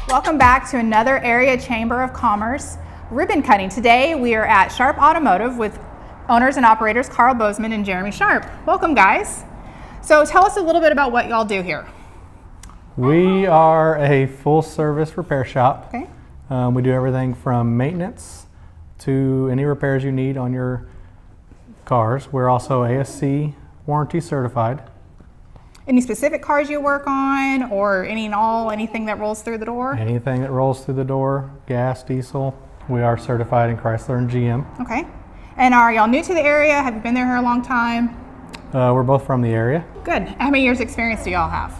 Welcome back to another Area Chamber of Commerce ribbon cutting. Today we are at Sharp Automotive with owners and operators Carl Bozeman and Jeremy Sharp. Welcome, guys. So tell us a little bit about what y'all do here. We are a full service repair shop. Okay. We do everything from maintenance to any repairs you need on your cars. We're also ASC warranty certified. Any specific cars you work on, or anything that rolls through the door? Anything that rolls through the door, gas, diesel. We are certified in Chrysler and GM. Okay. And are y'all new to the area? Have you been there a long time? We're both from the area. Good. How many years experience do y'all have?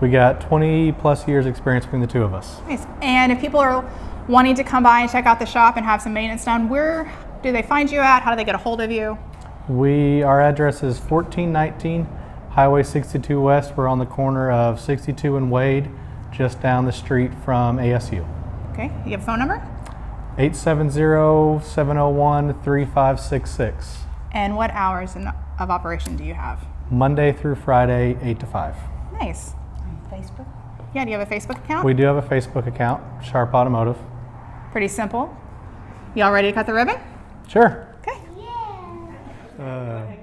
We got 20 plus years experience between the two of us. Nice. And if people are wanting to come by and check out the shop and have some maintenance done, where do they find you at? How do they get a hold of you? Our address is 1419 Highway 62 West. We're on the corner of 62 and Wade, just down the street from ASU. Okay. You have a phone number? 870-701-3566. And what hours of operation do you have? Monday through Friday, 8 to 5. Nice. Facebook? Yeah, do you have a Facebook account? We do have a Facebook account, Sharp Automotive. Pretty simple. Y'all ready to cut the ribbon? Sure. Okay. Yeah.